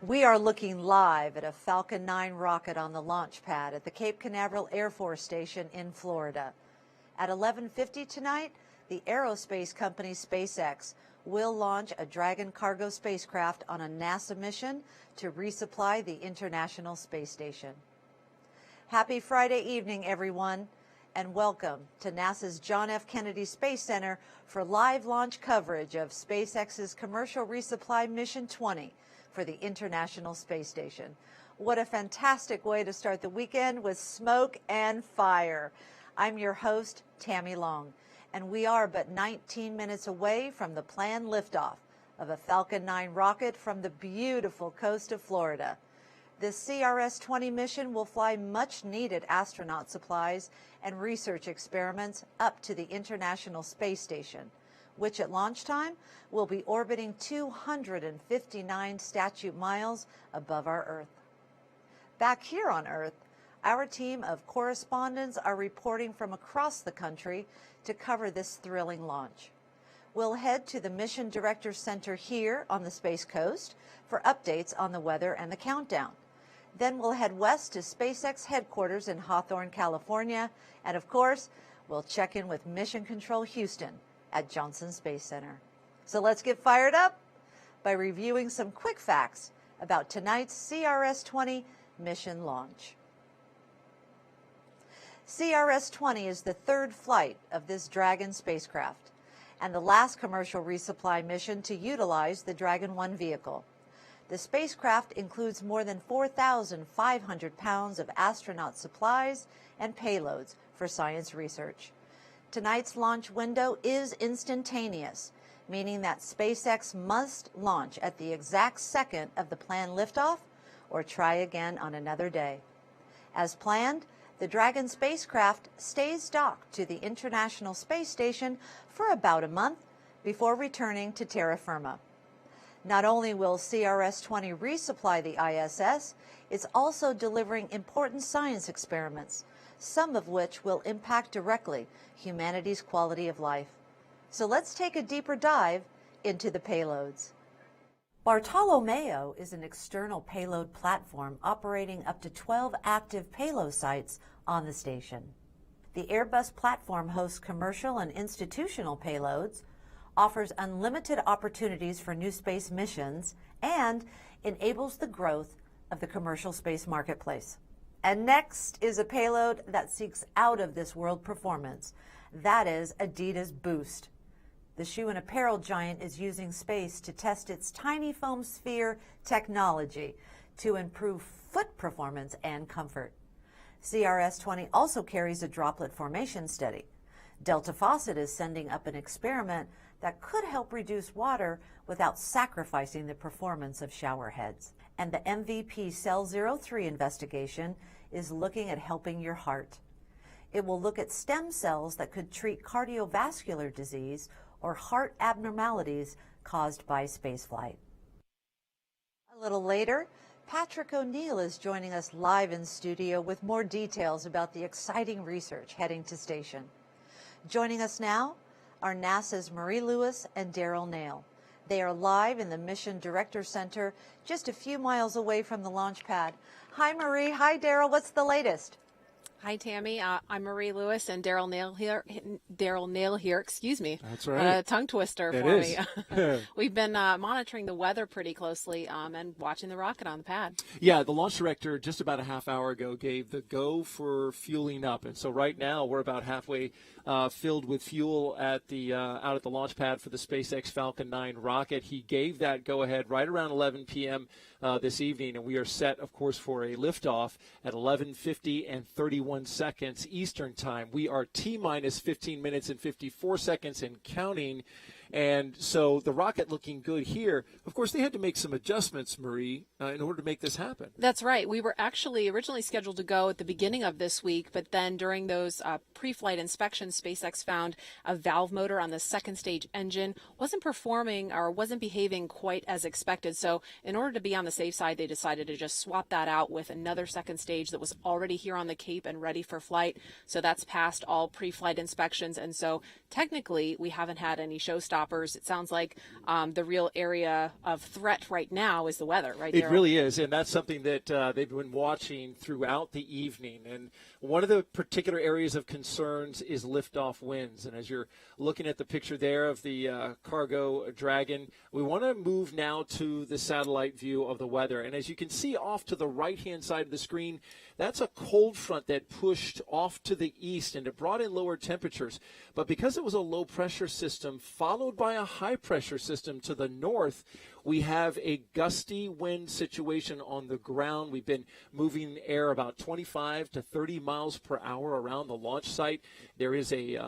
We are looking live at a Falcon 9 rocket on the launch pad at the Cape Canaveral Air Force Station in Florida. At 11:50 tonight, the aerospace company SpaceX will launch a Dragon cargo spacecraft on a NASA mission to resupply the International Space Station. Happy Friday evening, everyone, and welcome to NASA's John F. Kennedy Space Center for live launch coverage of SpaceX's Commercial Resupply Mission 20 for the International Space Station. What a fantastic way to start the weekend with smoke and fire. I'm your host, Tammy Long, and we are but 19 minutes away from the planned liftoff of a Falcon 9 rocket from the beautiful coast of Florida. This CRS-20 mission will fly much-needed astronaut supplies and research experiments up to the International Space Station, which at launch time will be orbiting 259 statute miles above our Earth. Back here on Earth, our team of correspondents are reporting from across the country to cover this thrilling launch. We'll head to the Mission Director Center here on the Space Coast for updates on the weather and the countdown. Then we'll head west to SpaceX headquarters in Hawthorne, California, and of course, we'll check in with Mission Control Houston at Johnson Space Center. So let's get fired up by reviewing some quick facts about tonight's CRS-20 mission launch. CRS-20 is the third flight of this Dragon spacecraft and the last commercial resupply mission to utilize the Dragon 1 vehicle. The spacecraft includes more than 4,500 pounds of astronaut supplies and payloads for science research. Tonight's launch window is instantaneous, meaning that SpaceX must launch at the exact second of the planned liftoff or try again on another day. As planned, the Dragon spacecraft stays docked to the International Space Station for about a month before returning to terra firma. Not only will CRS-20 resupply the ISS, it's also delivering important science experiments, some of which will impact directly humanity's quality of life. So let's take a deeper dive into the payloads. Bartolomeo is an external payload platform operating up to 12 active payload sites on the station. The Airbus platform hosts commercial and institutional payloads, offers unlimited opportunities for new space missions, and enables the growth of the commercial space marketplace. And next is a payload that seeks out of this world performance. That is Adidas Boost. The shoe and apparel giant is using space to test its tiny foam sphere technology to improve foot performance and comfort. CRS-20 also carries a droplet formation study. Delta Faucet is sending up an experiment that could help reduce water without sacrificing the performance of shower heads. And the MVP Cell 03 investigation is looking at helping your heart. It will look at stem cells that could treat cardiovascular disease or heart abnormalities caused by spaceflight. A little later, Patrick O'Neill is joining us live in studio with more details about the exciting research heading to station. Joining us now are NASA's Marie Lewis and Daryl Nail. They are live in the Mission Director Center just a few miles away from the launch pad. Hi, Marie. Hi, Daryl. What's the latest? Hi, Tammy. I'm Marie Lewis and Daryl Nail here. Excuse me. That's right. A tongue twister for me. We've been monitoring the weather pretty closely and watching the rocket on the pad. Yeah, the launch director just about a half hour ago gave the go for fueling up, and so right now we're about halfway filled with fuel at the out at the launch pad for the SpaceX Falcon 9 rocket. He gave that go ahead right around 11 p.m. This evening, and we are set, of course, for a liftoff at 11:50 and 31 seconds Eastern Time. We are T-minus 15 minutes and 54 seconds and counting. And so the rocket looking good here. Of course, they had to make some adjustments, Marie, in order to make this happen. That's right. We were actually originally scheduled to go at the beginning of this week, but then during those pre-flight inspections, SpaceX found a valve motor on the second stage engine wasn't performing or wasn't behaving quite as expected. So in order to be on the safe side, they decided to just swap that out with another second stage that was already here on the Cape and ready for flight. So that's passed all pre-flight inspections. And so technically, we haven't had any showstoppers shoppers, it sounds like the real area of threat right now is the weather, right? It really is, and that's something that they've been watching throughout the evening. And one of the particular areas of concerns is liftoff winds. And as you're looking at the picture there of the cargo Dragon, we want to move now to the satellite view of the weather. And as you can see off to the right-hand side of the screen, that's a cold front that pushed off to the east, and it brought in lower temperatures. But because it was a low-pressure system followed by a high-pressure system to the north, we have a gusty wind situation on the ground. We've been moving air about 25 to 30 miles per hour around the launch site. There is a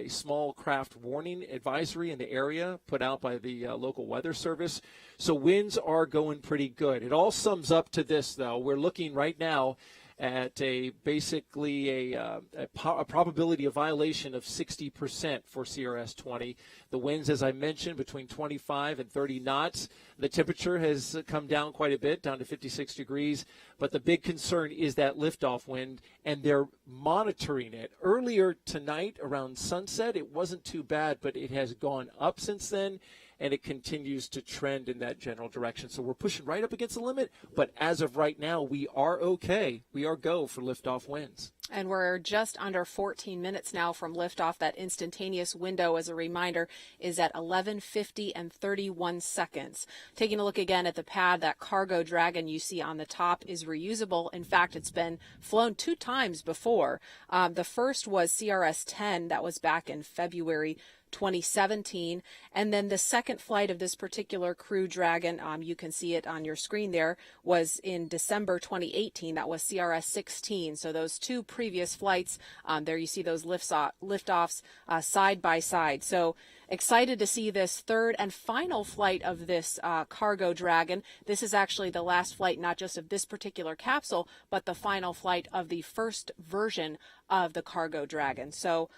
small craft warning advisory in the area put out by the local weather service. So winds are going pretty good. It all sums up to this, though. We're looking right now at basically a probability of violation of 60% for CRS 20. The winds, as I mentioned, between 25 and 30 knots. The temperature has come down quite a bit, down to 56 degrees. But the big concern is that liftoff wind, and they're monitoring it. Earlier tonight, around sunset, it wasn't too bad, but it has gone up since then, and it continues to trend in that general direction. So we're pushing right up against the limit, but as of right now, we are okay. We are go for liftoff winds. And we're just under 14 minutes now from liftoff. That instantaneous window, as a reminder, is at 11:50 and 31 seconds. Taking a look again at the pad, that cargo Dragon you see on the top is reusable. In fact, it's been flown 2 times before. The first was CRS 10. That was back in February 2017, and then the second flight of this particular Crew Dragon, you can see it on your screen there, was in December 2018. That was CRS 16. So those 2 previous flights, there you see those liftoffs side by side. So excited to see this third and final flight of this cargo Dragon. This is actually the last flight, not just of this particular capsule, but the final flight of the first version of the cargo Dragon. So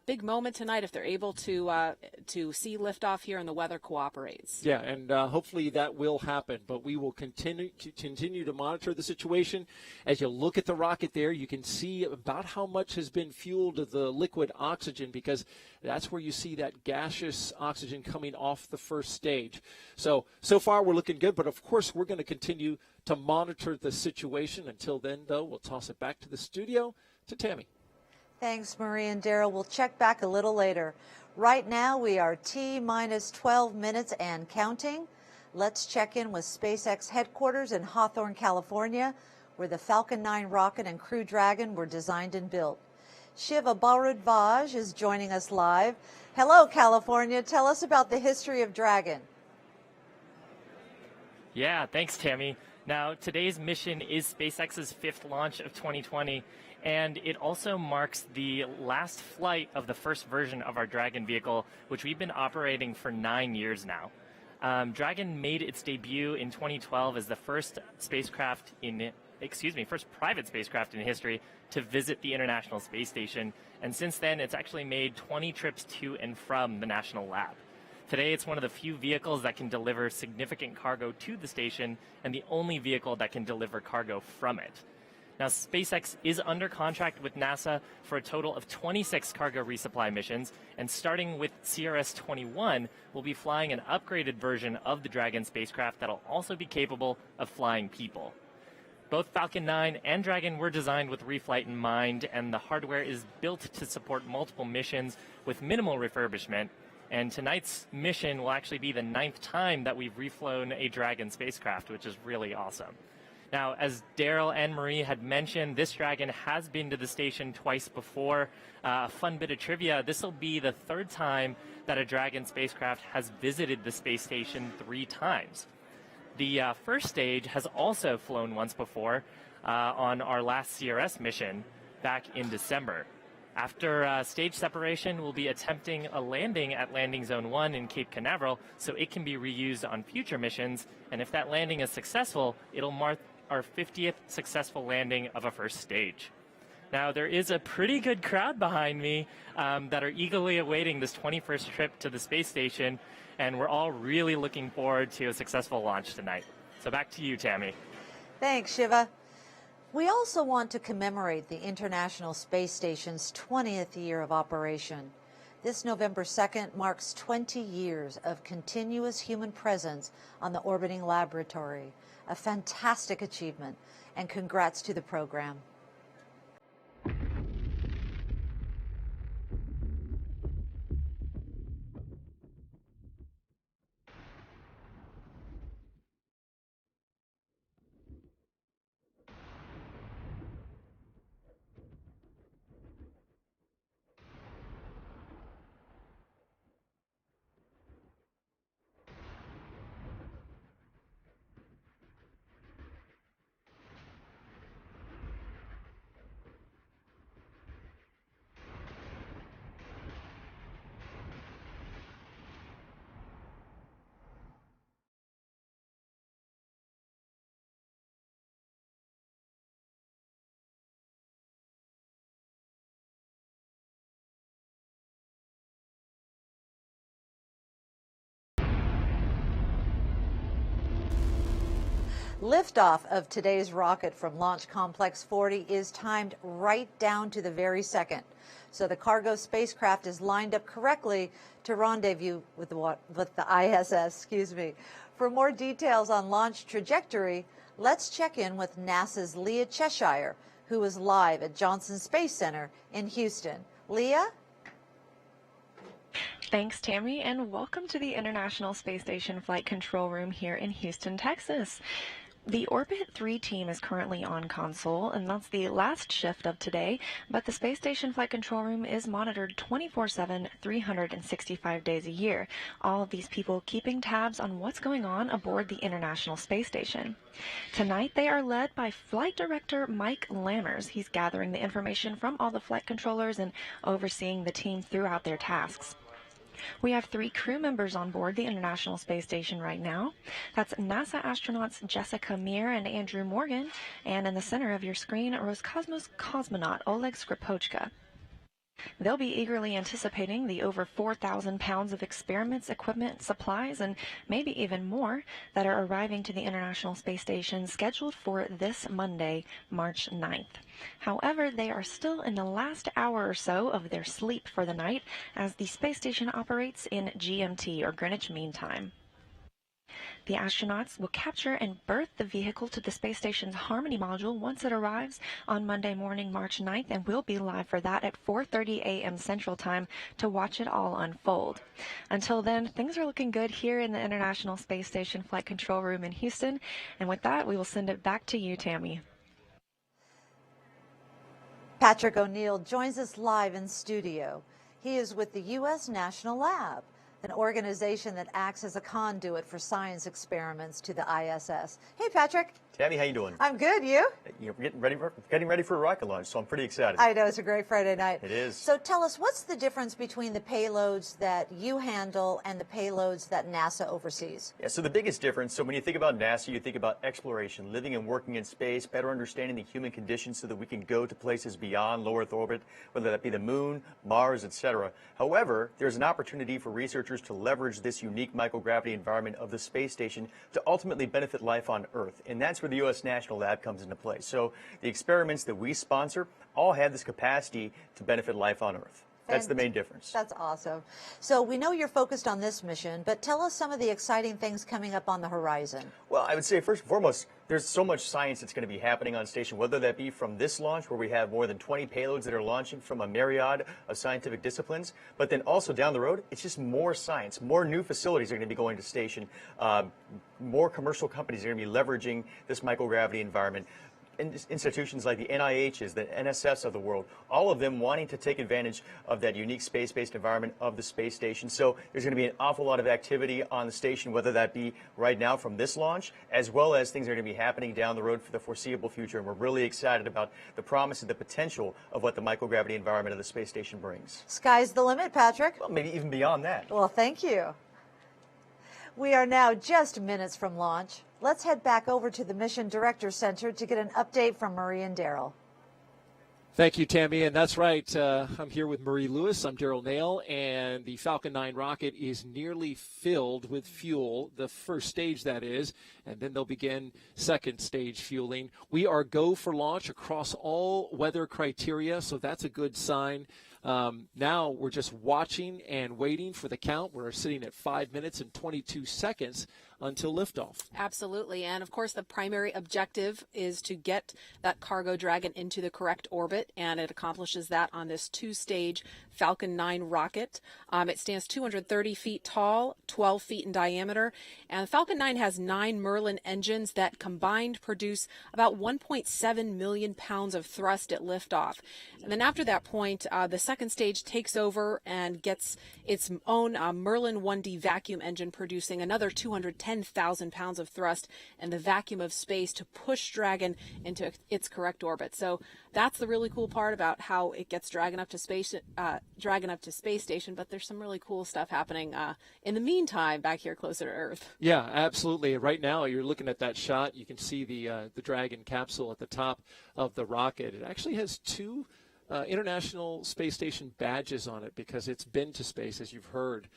big moment tonight if they're able to see liftoff here and the weather cooperates. Yeah, and hopefully that will happen. But we will continue to monitor the situation. As you look at the rocket there, you can see about how much has been fueled to the liquid oxygen, because that's where you see that gaseous oxygen coming off the first stage. So far we're looking good, but of course we're going to continue to monitor the situation. Until then, though, we'll toss it back to the studio to Tammy. Thanks, Marie and Daryl. We'll check back a little later. Right now, we are T-minus 12 minutes and counting. Let's check in with SpaceX headquarters in Hawthorne, California, where the Falcon 9 rocket and Crew Dragon were designed and built. Shiva Bharadwaj is joining us live. Hello, California. Tell us about the history of Dragon. Yeah, thanks, Tammy. Now, today's mission is SpaceX's 5th launch of 2020, and it also marks the last flight of the first version of our Dragon vehicle, which we've been operating for 9 years now. Dragon made its debut in 2012 as the first private spacecraft in history to visit the International Space Station, and since then it's actually made 20 trips to and from the National Lab. Today, it's one of the few vehicles that can deliver significant cargo to the station and the only vehicle that can deliver cargo from it. Now, SpaceX is under contract with NASA for a total of 26 cargo resupply missions, and starting with CRS-21, we'll be flying an upgraded version of the Dragon spacecraft that'll also be capable of flying people. Both Falcon 9 and Dragon were designed with reflight in mind, and the hardware is built to support multiple missions with minimal refurbishment. And tonight's mission will actually be the 9th time that we've reflown a Dragon spacecraft, which is really awesome. Now, as Daryl and Marie had mentioned, this Dragon has been to the station twice before. A fun bit of trivia, this will be the 3rd time that a Dragon spacecraft has visited the space station 3 times. The first stage has also flown once before on our last CRS mission back in December. After stage separation, we'll be attempting a landing at Landing Zone 1 in Cape Canaveral so it can be reused on future missions. And if that landing is successful, it'll mark our 50th successful landing of a first stage. Now, there is a pretty good crowd behind me that are eagerly awaiting this 21st trip to the space station, and we're all really looking forward to a successful launch tonight. So back to you, Tammy. Thanks, Shiva. We also want to commemorate the International Space Station's 20th year of operation. This November 2nd marks 20 years of continuous human presence on the orbiting laboratory. A fantastic achievement, and congrats to the program. Liftoff of today's rocket from Launch Complex 40 is timed right down to the very second. So the cargo spacecraft is lined up correctly to rendezvous with the ISS. For more details on launch trajectory, let's check in with NASA's Leah Cheshire, who is live at Johnson Space Center in Houston. Leah? Thanks, Tammy, and welcome to the International Space Station Flight Control Room here in Houston, Texas. The Orbit 3 team is currently on console, and that's the last shift of today, but the Space Station Flight Control Room is monitored 24/7, 365 days a year. All of these people keeping tabs on what's going on aboard the International Space Station. Tonight, they are led by Flight Director Mike Lammers. He's gathering the information from all the flight controllers and overseeing the team throughout their tasks. We have 3 crew members on board the International Space Station right now. That's NASA astronauts Jessica Meir and Andrew Morgan, and in the center of your screen, Roscosmos cosmonaut Oleg Skripochka. They'll be eagerly anticipating the over 4,000 pounds of experiments, equipment, supplies, and maybe even more that are arriving to the International Space Station scheduled for this Monday, March 9th. However, they are still in the last hour or so of their sleep for the night as the space station operates in GMT, or Greenwich Mean Time. The astronauts will capture and berth the vehicle to the space station's Harmony module once it arrives on Monday morning, March 9th, and we'll be live for that at 4:30 a.m. Central Time to watch it all unfold. Until then, things are looking good here in the International Space Station Flight Control Room in Houston, and with that, we will send it back to you, Tammy. Patrick O'Neill joins us live in studio. He is with the U.S. National Lab, an organization that acts as a conduit for science experiments to the ISS. Hey, Patrick. Tammy, how you doing? I'm good. You? You're getting ready for a rocket launch, so I'm pretty excited. I know, it's a great Friday night. It is. So tell us, what's the difference between the payloads that you handle and the payloads that NASA oversees? Yeah, so the biggest difference, so when you think about NASA, you think about exploration, living and working in space, better understanding the human conditions so that we can go to places beyond low Earth orbit, whether that be the moon, Mars, etc. However, there's an opportunity for researchers to leverage this unique microgravity environment of the space station to ultimately benefit life on Earth. And that's where the U.S. National Lab comes into play. So the experiments that we sponsor all have this capacity to benefit life on Earth. That's the main difference. That's awesome. So we know you're focused on this mission, but tell us some of the exciting things coming up on the horizon. Well, I would say first and foremost, there's so much science that's going to be happening on station, whether that be from this launch where we have more than 20 payloads that are launching from a myriad of scientific disciplines, but then also down the road, it's just more science, more new facilities are going to be going to station, more commercial companies are going to be leveraging this microgravity environment. Institutions like the NIHs, the NSFs of the world, all of them wanting to take advantage of that unique space-based environment of the space station. So there's going to be an awful lot of activity on the station, whether that be right now from this launch, as well as things that are going to be happening down the road for the foreseeable future. And we're really excited about the promise and the potential of what the microgravity environment of the space station brings. Sky's the limit, Patrick. Well, maybe even beyond that. Well, thank you. We are now just minutes from launch. Let's head back over to the Mission Director Center to get an update from Marie and Daryl. Thank you, Tammy. And that's right. I'm here with Marie Lewis. I'm Daryl Nail. And the Falcon 9 rocket is nearly filled with fuel, the first stage, that is. And then they'll begin second stage fueling. We are go for launch across all weather criteria, so that's a good sign. Now we're just watching and waiting for the count. We're sitting at 5 minutes and 22 seconds until liftoff. Absolutely. And of course, the primary objective is to get that cargo Dragon into the correct orbit, and it accomplishes that on this two-stage Falcon 9 rocket. It stands 230 feet tall, 12 feet in diameter, and Falcon 9 has 9 Merlin engines that combined produce about 1.7 million pounds of thrust at liftoff. And then after that point, the second stage takes over and gets its own Merlin 1D vacuum engine producing another 210,000 pounds of thrust and the vacuum of space to push Dragon into its correct orbit. So that's the really cool part about how it gets Dragon up to space station. But there's some really cool stuff happening in the meantime back here closer to Earth. Yeah, absolutely. Right now, you're looking at that shot. You can see the Dragon capsule at the top of the rocket. It actually has two International Space Station badges on it because it's been to space, as you've heard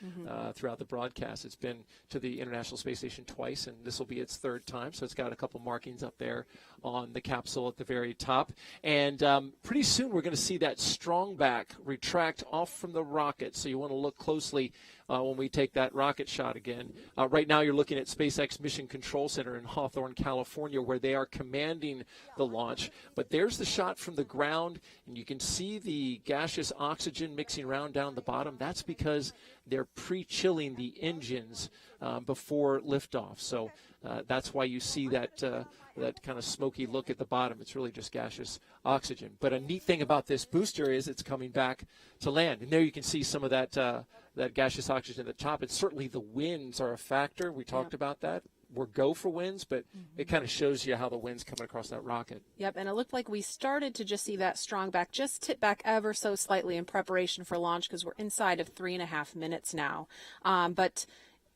throughout the broadcast. It's been to the International Space Station twice, and this will be its third time. So it's got a couple markings up there on the capsule at the very top. And pretty soon we're going to see that strong back retract off from the rocket. So you want to look closely when we take that rocket shot again. Right now you're looking at SpaceX Mission Control Center in Hawthorne, California, where they are commanding the launch. But there's the shot from the ground, and you can see the gaseous oxygen mixing around down the bottom. That's because they're pre-chilling the engines before liftoff. So that's why you see that kind of smoky look at the bottom. It's really just gaseous oxygen. But a neat thing about this booster is it's coming back to land. And there you can see some of that gaseous oxygen at the top. And certainly the winds are a factor. We talked about that. We're go for winds, but it kind of shows you how the wind's coming across that rocket. Yep, and it looked like we started to just see that strong back just tip back ever so slightly in preparation for launch because we're inside of 3.5 minutes now. But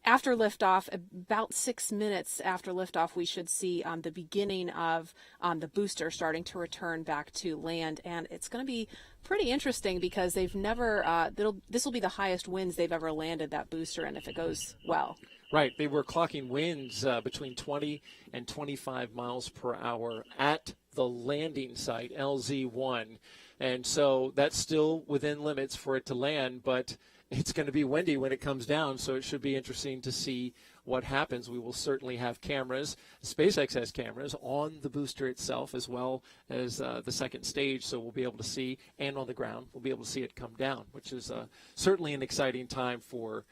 after liftoff, about 6 minutes after liftoff, we should see the beginning of the booster starting to return back to land. And it's going to be pretty interesting because they've never, this will be the highest winds they've ever landed, that booster, and if it goes well. Right. They were clocking winds between 20 and 25 miles per hour at the landing site, LZ-1. And so that's still within limits for it to land, but it's going to be windy when it comes down, so it should be interesting to see what happens. We will certainly have cameras. SpaceX has cameras on the booster itself as well as the second stage, so we'll be able to see, and on the ground, we'll be able to see it come down, which is certainly an exciting time for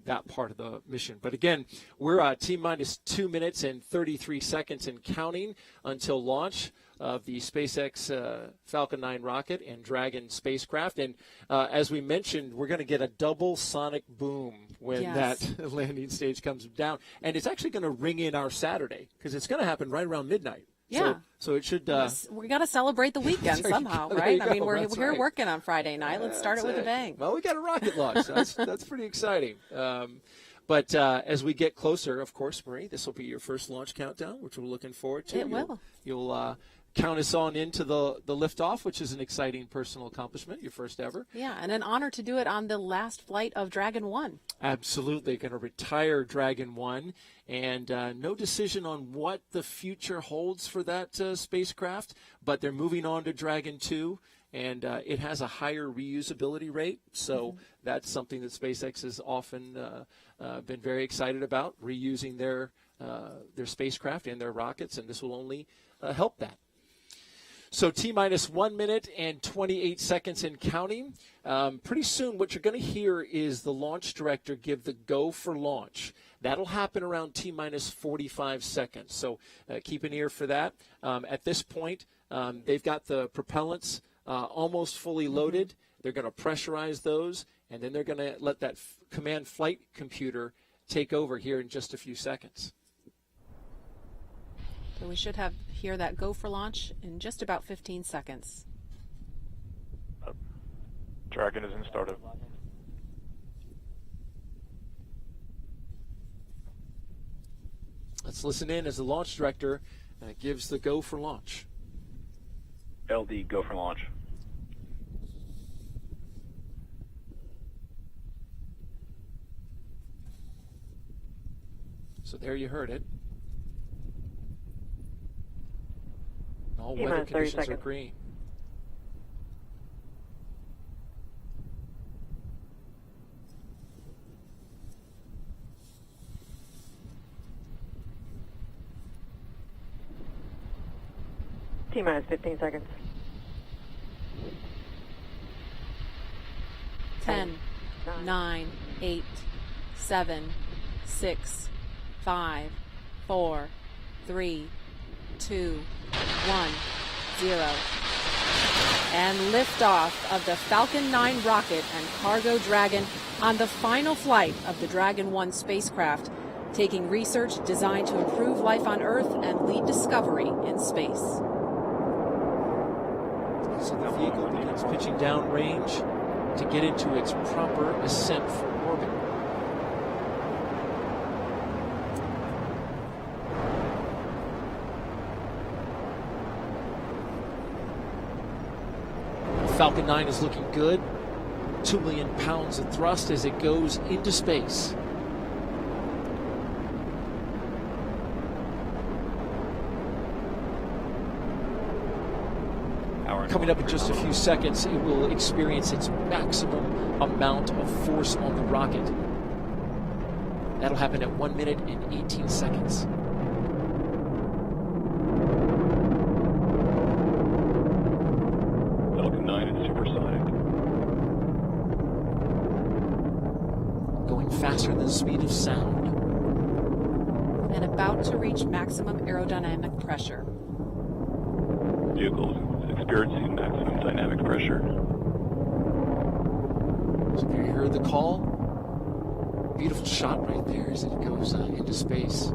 that part of the mission. But again, we're T-minus 2 minutes and 33 seconds and counting until launch of the SpaceX Falcon 9 rocket and Dragon spacecraft. And as we mentioned, we're going to get a double sonic boom when that landing stage comes down. And it's actually going to ring in our Saturday because it's going to happen right around midnight. Yeah. So it should. We got to celebrate the weekend somehow, right? I mean, we're right. working on Friday night. Let's start it with a bang. Well, we got a rocket launch. That's pretty exciting. But as we get closer, of course, Marie, this will be your first launch countdown, which we're looking forward to. It will. You'll count us on into the liftoff, which is an exciting personal accomplishment, your first ever. Yeah, and an honor to do it on the last flight of Dragon 1. Absolutely. Going to retire Dragon 1. And no decision on what the future holds for that spacecraft, but they're moving on to Dragon 2. And it has a higher reusability rate, so that's something that SpaceX has often been very excited about, reusing their spacecraft and their rockets, and this will only help that. So T-minus 1 minute and 28 seconds and counting. Pretty soon what you're going to hear is the launch director give the go for launch. That'll happen around T-minus 45 seconds, so keep an ear for that. At this point, they've got the propellants almost fully loaded. They're going to pressurize those, and then they're going to let that command flight computer take over here in just a few seconds. So we should hear that go for launch in just about 15 seconds. Dragon is in startup. Let's listen in as the launch director gives the go for launch. LD, go for launch. So there you heard it. All T-minus weather 30 conditions are seconds. green. T-minus 15 seconds. 10, 9, 8, 7, 6, 5, 4, 3, 2, 1, 0. And liftoff of the Falcon 9 rocket and cargo Dragon on the final flight of the Dragon 1 spacecraft, taking research designed to improve life on Earth and lead discovery in space. So the vehicle begins pitching downrange to get into its proper ascent for orbit. Falcon 9 is looking good. 2 million pounds of thrust as it goes into space. Coming up in just a few seconds, it will experience its maximum amount of force on the rocket. That'll happen at 1 minute and 18 seconds. Falcon 9 is supersonic. Going faster than the speed of sound. And about to reach maximum aerodynamic pressure. Vehicles experiencing maximum dynamic pressure. So there you heard the call. Beautiful shot right there as it goes into space.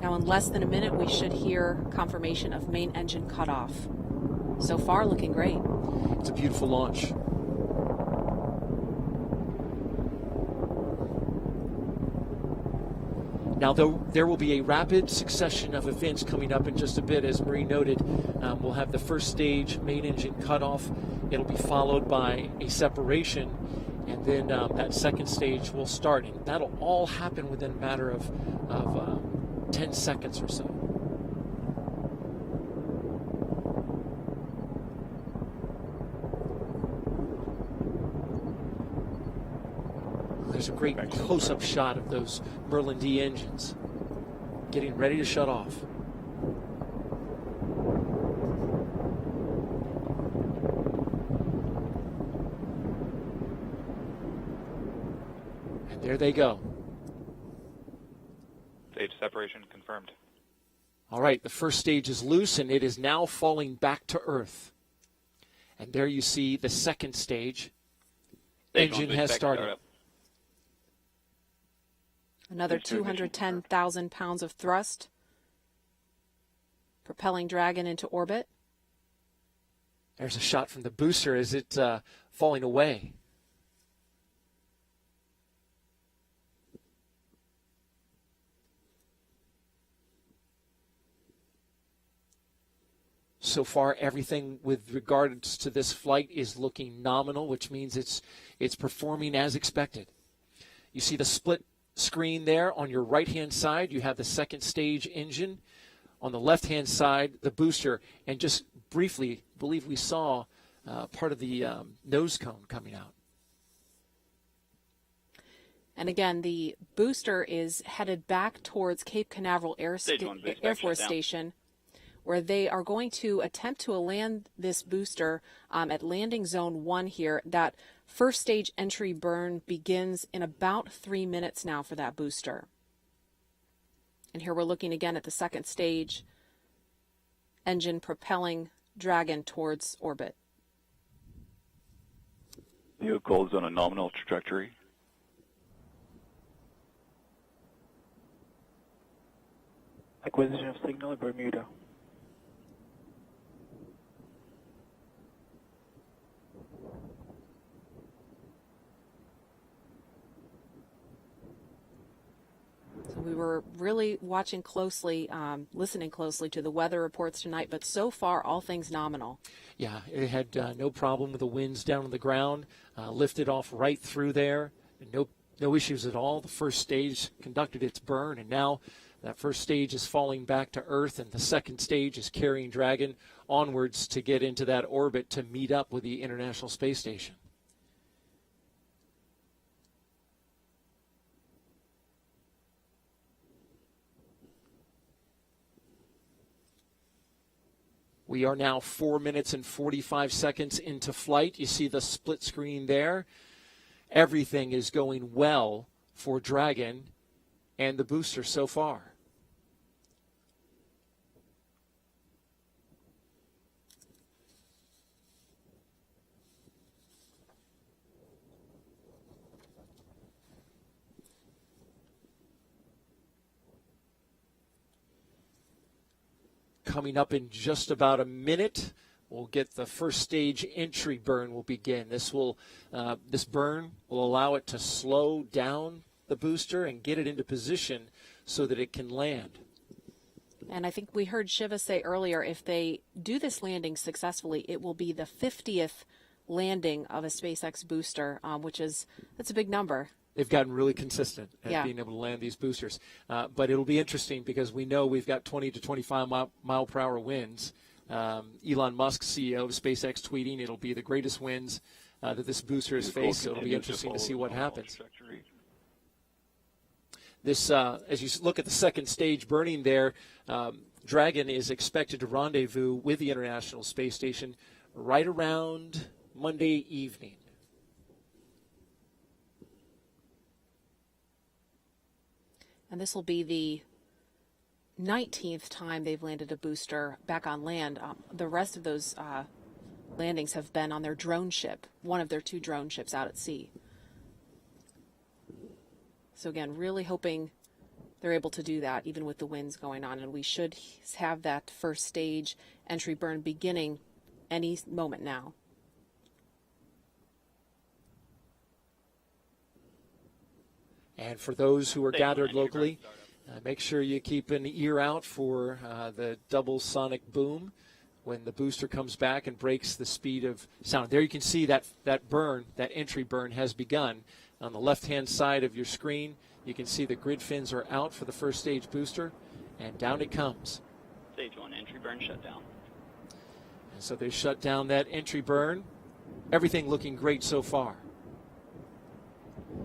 Now, in less than a minute, we should hear confirmation of main engine cutoff. So far, looking great. It's a beautiful launch. Now, there will be a rapid succession of events coming up in just a bit. As Marie noted, we'll have the first stage, main engine cutoff. It'll be followed by a separation, and then that second stage will start. And that'll all happen within a matter of 10 seconds or so. There's a great close-up shot of those Merlin D engines getting ready to shut off. And there they go. Stage separation confirmed. All right, the first stage is loose, and it is now falling back to Earth. And there you see the second stage. Engine has started. Another 210,000 pounds of thrust, propelling Dragon into orbit. There's a shot from the booster as it's falling away. So far, everything with regards to this flight is looking nominal, which means it's performing as expected. You see the split screen there on your right-hand side. You have the second stage engine. On the left-hand side, the booster. And just briefly, I believe we saw part of the nose cone coming out. And again, the booster is headed back towards Cape Canaveral Air Force Station, where they are going to attempt to land this booster at landing zone 1 here. That first stage entry burn begins in about 3 minutes now for that booster. And here we're looking again at the second stage engine propelling Dragon towards orbit. Vehicle is on a nominal trajectory. Acquisition of signal at Bermuda. So we were really watching closely, listening closely to the weather reports tonight, but so far, all things nominal. Yeah, it had no problem with the winds down on the ground, lifted off right through there. No No issues at all. The first stage conducted its burn, and now that first stage is falling back to Earth, and the second stage is carrying Dragon onwards to get into that orbit to meet up with the International Space Station. We are now 4 minutes and 45 seconds into flight. You see the split screen there. Everything is going well for Dragon and the booster so far. Coming up in just about a minute, we'll get the first stage entry burn will begin. This burn will allow it to slow down the booster and get it into position so that it can land. And I think we heard Shiva say earlier, if they do this landing successfully, it will be the 50th landing of a SpaceX booster, that's a big number. They've gotten really consistent at being able to land these boosters. But it'll be interesting because we know we've got 20 to 25 mile per hour winds. Elon Musk, CEO of SpaceX, tweeting it'll be the greatest winds that this booster has faced. So it'll be interesting to see what happens. This, as you look at the second stage burning there, Dragon is expected to rendezvous with the International Space Station right around Monday evening. And this will be the 19th time they've landed a booster back on land. The rest of those landings have been on their drone ship, one of their 2 drone ships out at sea. So again, really hoping they're able to do that even with the winds going on. And we should have that first stage entry burn beginning any moment now. And for those who are gathered locally, make sure you keep an ear out for the double sonic boom when the booster comes back and breaks the speed of sound. There you can see that burn, that entry burn has begun. On the left-hand side of your screen, you can see the grid fins are out for the first stage booster, and down it comes. Stage 1 entry burn shut down. And so they shut down that entry burn. Everything looking great so far.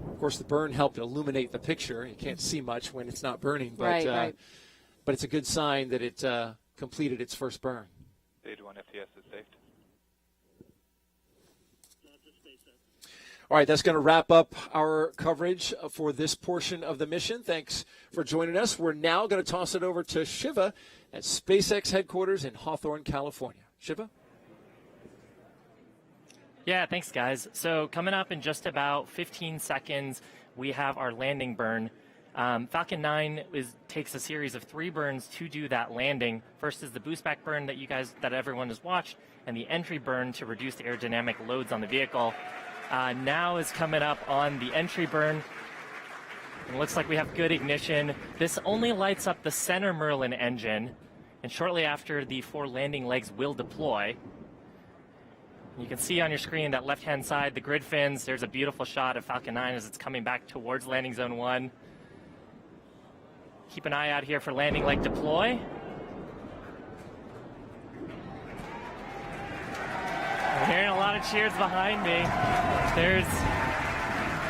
Of course, the burn helped illuminate the picture. You can't see much when it's not burning, but right. But it's a good sign that it completed its first burn. Stage 1 FTS is safe. All right, that's going to wrap up our coverage for this portion of the mission. Thanks for joining us. We're now going to toss it over to Shiva at SpaceX headquarters in Hawthorne, California. Shiva? Yeah, thanks, guys. So coming up in just about 15 seconds, we have our landing burn. Falcon 9 takes a series of 3 burns to do that landing. First is the boost back burn that everyone has watched, and the entry burn to reduce the aerodynamic loads on the vehicle. Now is coming up on the entry burn. It looks like we have good ignition. This only lights up the center Merlin engine, and shortly after, the 4 landing legs will deploy. You can see on your screen that left-hand side, the grid fins. There's a beautiful shot of Falcon 9 as it's coming back towards landing zone 1. Keep an eye out here for landing leg deploy. I'm hearing a lot of cheers behind me.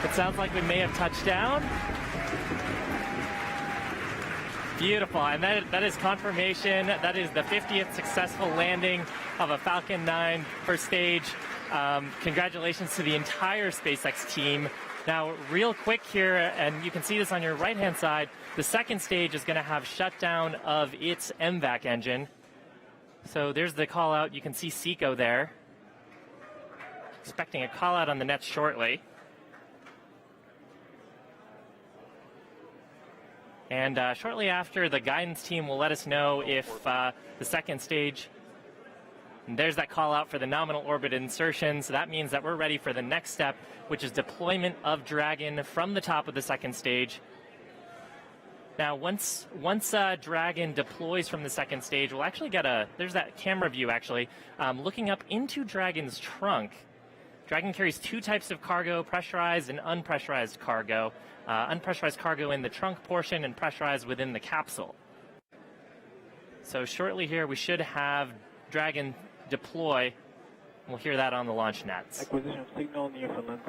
It sounds like we may have touched down. Beautiful, and that is confirmation. That is the 50th successful landing of a Falcon 9 first stage. Congratulations to the entire SpaceX team. Now, real quick here, and you can see this on your right-hand side, the second stage is going to have shutdown of its MVAC engine. So there's the call out. You can see SECO there. Expecting a call out on the net shortly. And shortly after, the guidance team will let us know if the second stage, and there's that call out for the nominal orbit insertion. So that means that we're ready for the next step, which is deployment of Dragon from the top of the second stage. Now, once Dragon deploys from the second stage, we'll actually get there's that camera view actually, looking up into Dragon's trunk. Dragon carries two types of cargo, pressurized and unpressurized cargo. Unpressurized cargo in the trunk portion and pressurized within the capsule. So shortly here we should have Dragon deploy. We'll hear that on the launch nets. Acquisition of signal Newfoundland.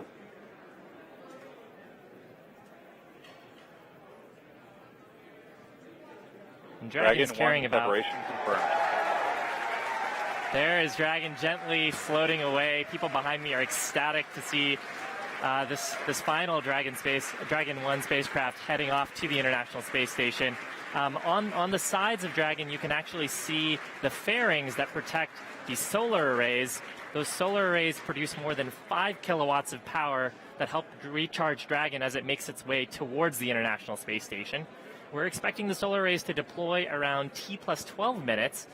And Dragon's carrying about... Separation confirmed. There is Dragon gently floating away. People behind me are ecstatic to see this final Dragon 1 spacecraft heading off to the International Space Station. On the sides of Dragon, you can actually see the fairings that protect the solar arrays. Those solar arrays produce more than 5 kilowatts of power that help recharge Dragon as it makes its way towards the International Space Station. We're expecting the solar arrays to deploy around T+12 minutes.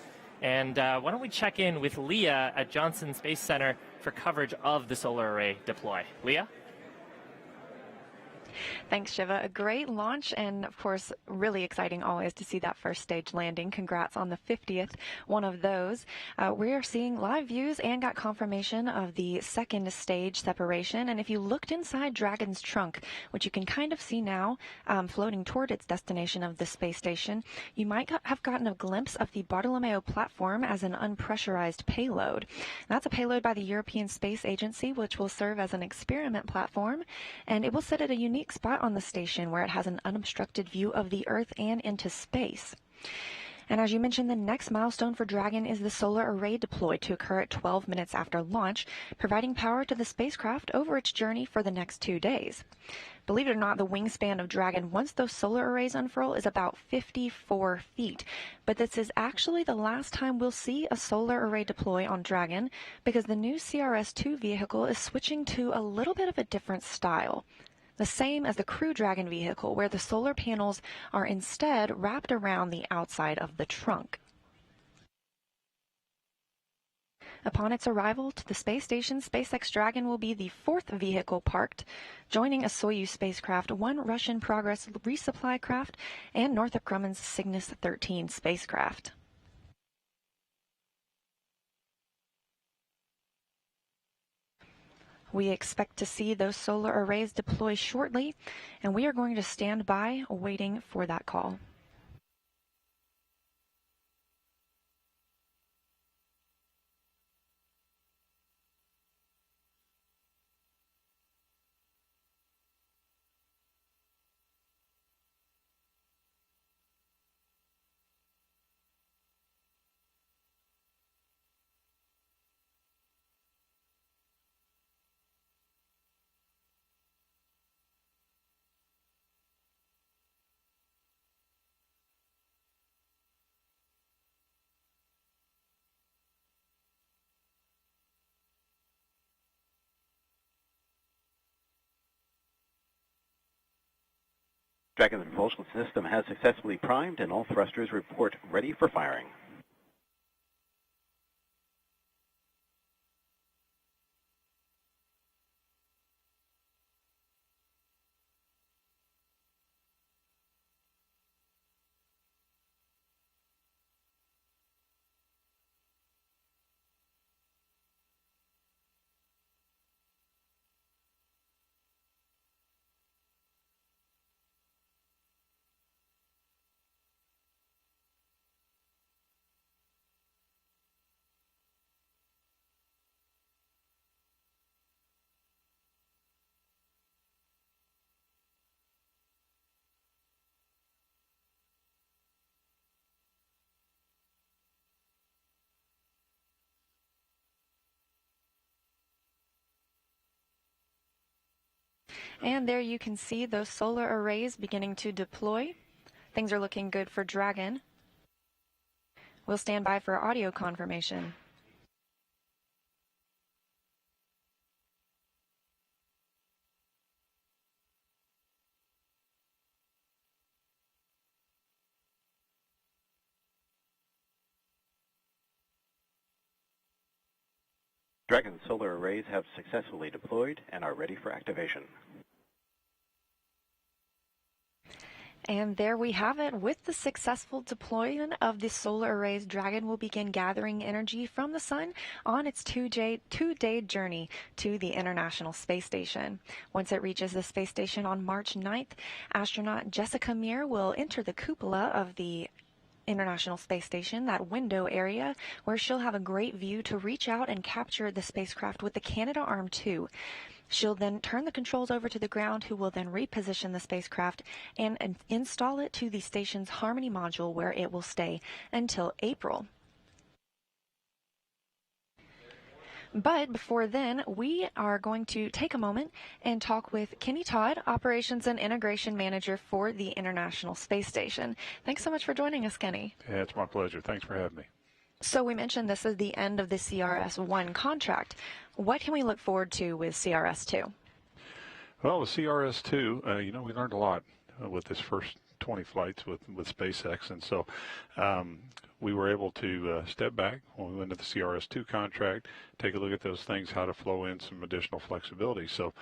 And why don't we check in with Leah at Johnson Space Center for coverage of the solar array deploy. Leah? Thanks, Shiva. A great launch, and of course, really exciting always to see that first stage landing. Congrats on the 50th one of those. We're seeing live views and got confirmation of the second stage separation. And if you looked inside Dragon's trunk, which you can kind of see now floating toward its destination of the space station, you might have gotten a glimpse of the Bartolomeo platform as an unpressurized payload. That's a payload by the European Space Agency, which will serve as an experiment platform, and it will sit at a unique spot on the station where it has an unobstructed view of the Earth and into space. And as you mentioned, the next milestone for Dragon is the solar array deploy to occur at 12 minutes after launch, providing power to the spacecraft over its journey for the next 2 days. Believe it or not, the wingspan of Dragon, once those solar arrays unfurl, is about 54 feet. But this is actually the last time we'll see a solar array deploy on Dragon, because the new CRS-2 vehicle is switching to a little bit of a different style. The same as the Crew Dragon vehicle, where the solar panels are instead wrapped around the outside of the trunk. Upon its arrival to the space station, SpaceX Dragon will be the fourth vehicle parked, joining a Soyuz spacecraft, one Russian Progress resupply craft, and Northrop Grumman's Cygnus 13 spacecraft. We expect to see those solar arrays deploy shortly, and we are going to stand by waiting for that call. Dragon's propulsion system has successfully primed and all thrusters report ready for firing. And there you can see those solar arrays beginning to deploy. Things are looking good for Dragon. We'll stand by for audio confirmation. Dragon's solar arrays have successfully deployed and are ready for activation. And there we have it. With the successful deployment of the solar arrays, Dragon will begin gathering energy from the sun on its two-day journey to the International Space Station. Once it reaches the space station on March 9th, astronaut Jessica Meir will enter the cupola of the International Space Station, that window area, where she'll have a great view to reach out and capture the spacecraft with the Canadarm2. She'll then turn the controls over to the ground, who will then reposition the spacecraft and install it to the station's Harmony module, where it will stay until April. But before then, we are going to take a moment and talk with Kenny Todd, Operations and Integration Manager for the International Space Station. Thanks so much for joining us, Kenny. Yeah, it's my pleasure. Thanks for having me. So we mentioned this is the end of the CRS-1 contract. What can we look forward to with CRS-2? Well, with CRS-2, we learned a lot with this first 20 flights with SpaceX, and so we were able to step back when we went into the CRS-2 contract, take a look at those things, how to flow in some additional flexibility. So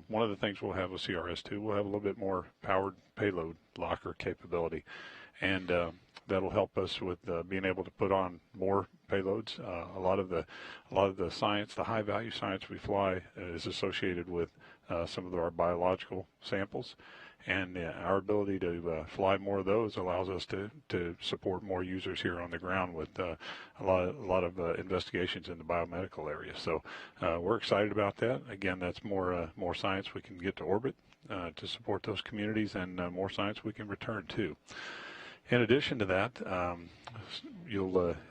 one of the things we'll have with CRS-2, we'll have a little bit more powered payload locker capability, and that'll help us with being able to put on more payloads. A lot of the science, the high value science we fly, is associated with some of our biological samples, and our ability to fly more of those allows us to support more users here on the ground with a lot of investigations in the biomedical area. So we're excited about that. Again, that's more science we can get to orbit to support those communities, and more science we can return to. In addition to that,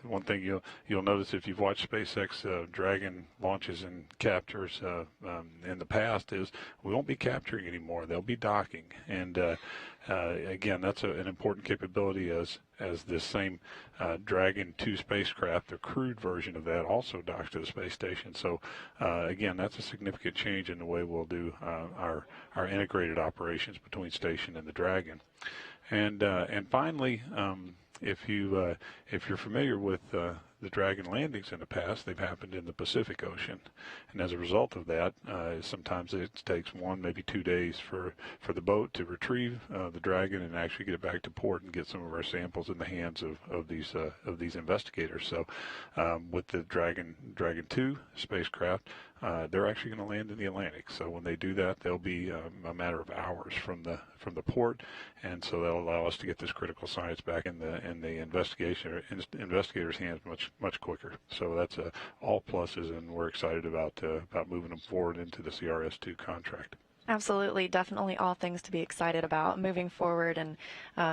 one thing you'll notice if you've watched SpaceX Dragon launches and captures in the past is we won't be capturing anymore. They'll be docking, and again, that's an important capability as this same Dragon 2 spacecraft, the crewed version of that, also docks to the space station. So again, that's a significant change in the way we'll do our integrated operations between station and the Dragon. And finally, if you're familiar with the Dragon landings in the past, they've happened in the Pacific Ocean, and as a result of that, sometimes it takes 1, maybe 2 days for the boat to retrieve the Dragon and actually get it back to port and get some of our samples in the hands of these investigators. So with the Dragon 2 spacecraft, they're actually going to land in the Atlantic. So when they do that, they'll be a matter of hours from the port, and so that'll allow us to get this critical science back in the investigators' hands much quicker. So that's all pluses, and we're excited about moving them forward into the CRS-2 contract. Absolutely, definitely all things to be excited about moving forward and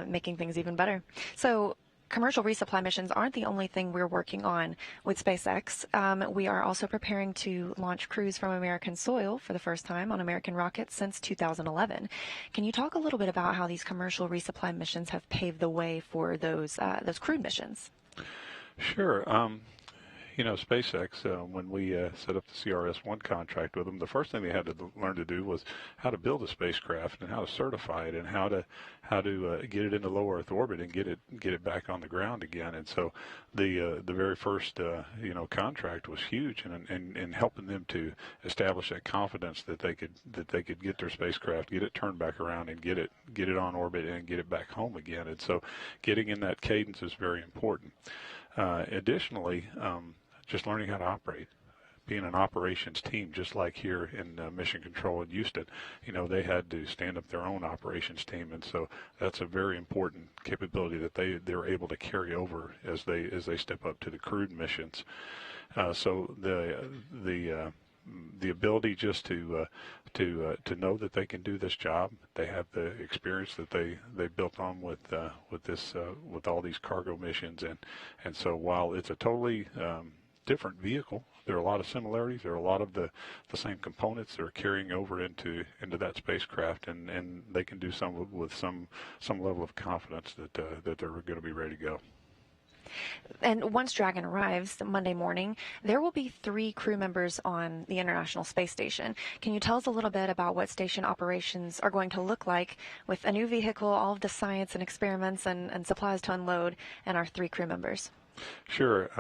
making things even better. So commercial resupply missions aren't the only thing we're working on with SpaceX. We are also preparing to launch crews from American soil for the first time on American rockets since 2011. Can you talk a little bit about how these commercial resupply missions have paved the way for those crewed missions? Sure. SpaceX, when we set up the CRS-1 contract with them, the first thing they had to learn to do was how to build a spacecraft and how to certify it and how to get it into low Earth orbit and get it back on the ground again. And so the very first contract was huge in helping them to establish that confidence that they could get their spacecraft, get it turned back around, and get it on orbit and get it back home again. And so getting in that cadence is very important. Additionally, just learning how to operate, being an operations team, just like here in Mission Control in Houston, they had to stand up their own operations team, and so that's a very important capability that they're able to carry over as they step up to the crewed missions. So the ability just to know that they can do this job, they have the experience that they built on with all these cargo missions, and so while it's a totally different vehicle, there are a lot of similarities. There are a lot of the same components that are carrying over into that spacecraft, and they can do some with some level of confidence that they're going to be ready to go. And once Dragon arrives Monday morning, there will be 3 crew members on the International Space Station. Can you tell us a little bit about what station operations are going to look like with a new vehicle, all of the science and experiments and supplies to unload, and our 3 crew members? Sure.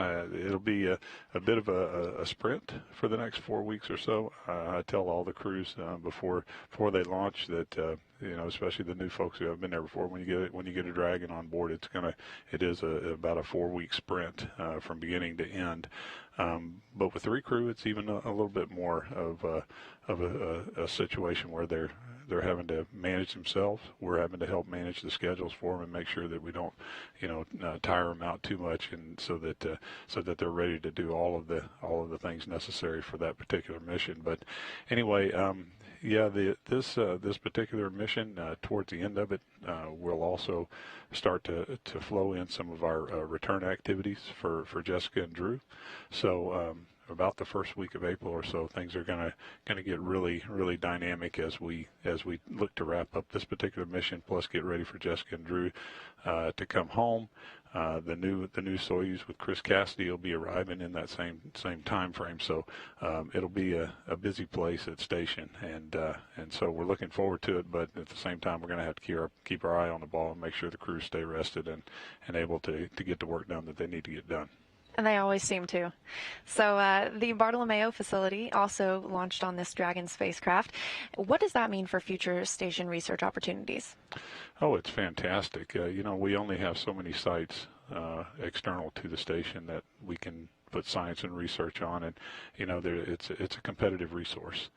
It'll be a bit of a sprint for the next 4 weeks or so. I tell all the crews before they launch that especially the new folks who haven't been there before, when you get a Dragon on board, it is about a 4-week sprint from beginning to end. But with the recrew, it's even a little bit more of a situation where they're having to manage themselves. We're having to help manage the schedules for them and make sure that we don't, tire them out too much, and so that they're ready to do all of the things necessary for that particular mission. But anyway, this particular mission, towards the end of it, we'll also start to flow in some of our return activities for Jessica and Drew. So about the first week of April or so, things are going to get really dynamic as we look to wrap up this particular mission, plus get ready for Jessica and Drew to come home. The new Soyuz with Chris Cassidy will be arriving in that same time frame, so it'll be a busy place at station, and so we're looking forward to it. But at the same time, we're going to have to keep our eye on the ball and make sure the crews stay rested and able to get the work done that they need to get done. And they always seem to. So the Bartolomeo facility also launched on this Dragon spacecraft. What does that mean for future station research opportunities? Oh, it's fantastic. We only have so many sites external to the station that we can put science and research on, and it's a competitive resource.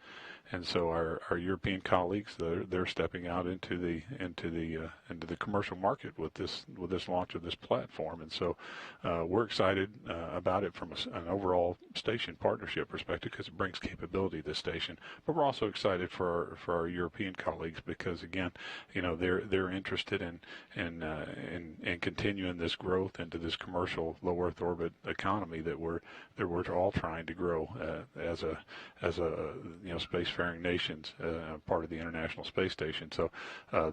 And so our European colleagues, they're stepping out into the commercial market with this launch of this platform, and so we're excited about it from an overall station partnership perspective, because it brings capability to the station. But we're also excited for our European colleagues, because again, they're interested in continuing this growth into this commercial low Earth orbit economy that we're all trying to grow as a spacefaring nations, part of the International Space Station. So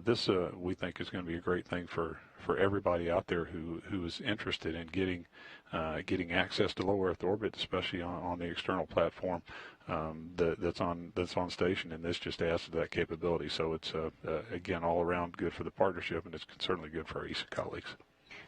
this we think is going to be a great thing for everybody out there who is interested in getting access to low Earth orbit, especially on the external platform that's on station, and this just adds to that capability. So it's again all around good for the partnership, and it's certainly good for our ESA colleagues.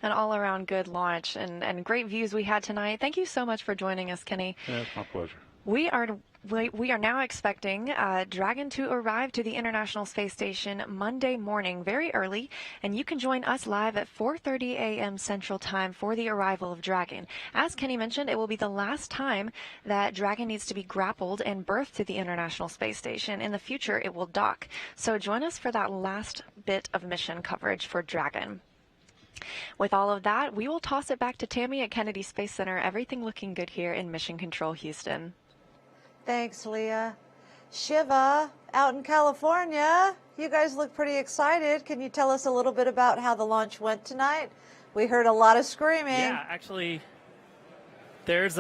An all-around good launch and great views we had tonight. Thank you so much for joining us, Kenny. Yeah, it's my pleasure. We are now expecting Dragon to arrive to the International Space Station Monday morning, very early, and you can join us live at 4:30 a.m. Central Time for the arrival of Dragon. As Kenny mentioned, it will be the last time that Dragon needs to be grappled and berthed to the International Space Station. In the future, it will dock. So join us for that last bit of mission coverage for Dragon. With all of that, we will toss it back to Tammy at Kennedy Space Center. Everything looking good here in Mission Control, Houston. Thanks, Leah. Shiva, out in California, you guys look pretty excited. Can you tell us a little bit about how the launch went tonight? We heard a lot of screaming. Yeah, actually, there's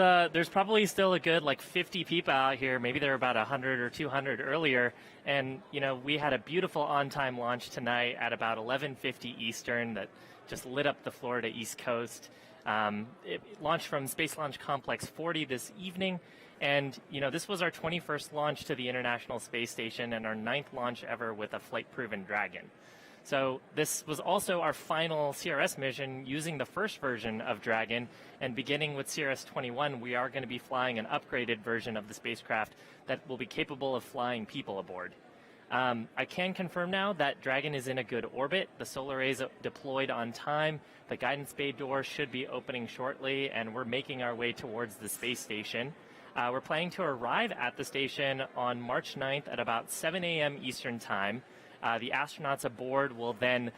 probably still a good 50 people out here. Maybe there were about 100 or 200 earlier. And, we had a beautiful on-time launch tonight at about 11:50 Eastern that just lit up the Florida East Coast. It launched from Space Launch Complex 40 this evening. And, this was our 21st launch to the International Space Station and our 9th launch ever with a flight-proven Dragon. So this was also our final CRS mission using the first version of Dragon. And beginning with CRS 21, we are going to be flying an upgraded version of the spacecraft that will be capable of flying people aboard. I can confirm now that Dragon is in a good orbit. The solar array is deployed on time. The guidance bay door should be opening shortly, and we're making our way towards the space station. We're planning to arrive at the station on March 9th at about 7 a.m. Eastern Time. The astronauts aboard will then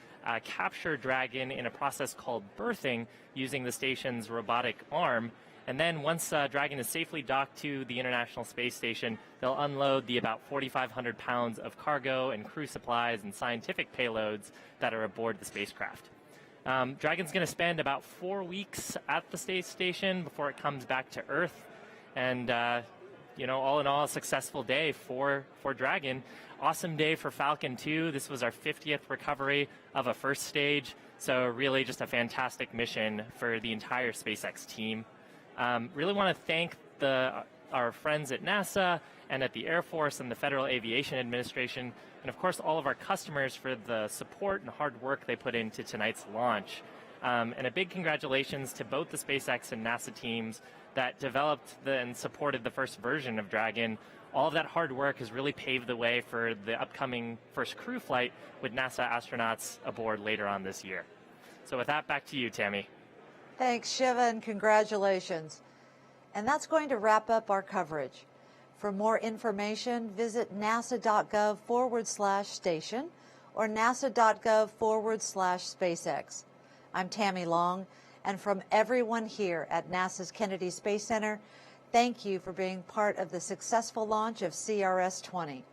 capture Dragon in a process called berthing using the station's robotic arm. And then once Dragon is safely docked to the International Space Station, they'll unload the about 4,500 pounds of cargo and crew supplies and scientific payloads that are aboard the spacecraft. Dragon's going to spend about 4 weeks at the space station before it comes back to Earth. And, all in all, a successful day for Dragon. Awesome day for Falcon 2. This was our 50th recovery of a first stage. So really just a fantastic mission for the entire SpaceX team. Really want to thank our friends at NASA and at the Air Force and the Federal Aviation Administration, and of course all of our customers for the support and hard work they put into tonight's launch. And a big congratulations to both the SpaceX and NASA teams that developed and supported the first version of Dragon. All of that hard work has really paved the way for the upcoming first crew flight with NASA astronauts aboard later on this year. So with that, back to you, Tammy. Thanks, Shiva, and congratulations. And that's going to wrap up our coverage. For more information, visit nasa.gov/station or nasa.gov/SpaceX. I'm Tammy Long, and from everyone here at NASA's Kennedy Space Center, thank you for being part of the successful launch of CRS-20.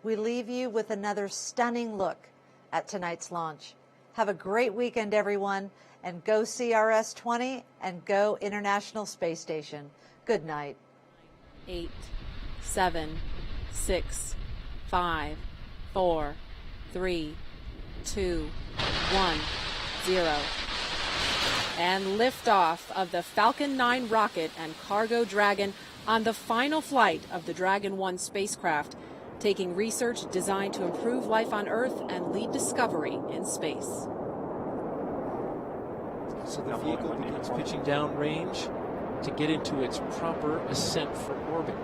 We leave you with another stunning look at tonight's launch. Have a great weekend, everyone, and go CRS-20 and go International Space Station. Good night. 8, 7, 6, 5, 4, 3, 2, 1, 0. And liftoff of the Falcon 9 rocket and cargo Dragon on the final flight of the Dragon 1 spacecraft, taking research designed to improve life on Earth and lead discovery in space. So the vehicle begins pitching downrange to get into its proper ascent for orbit.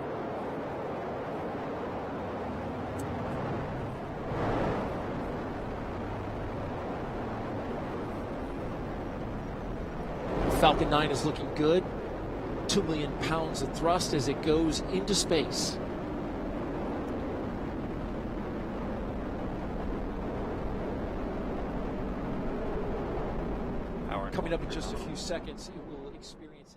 Falcon 9 is looking good. 2 million pounds of thrust as it goes into space. Coming up in just a few seconds, it will experience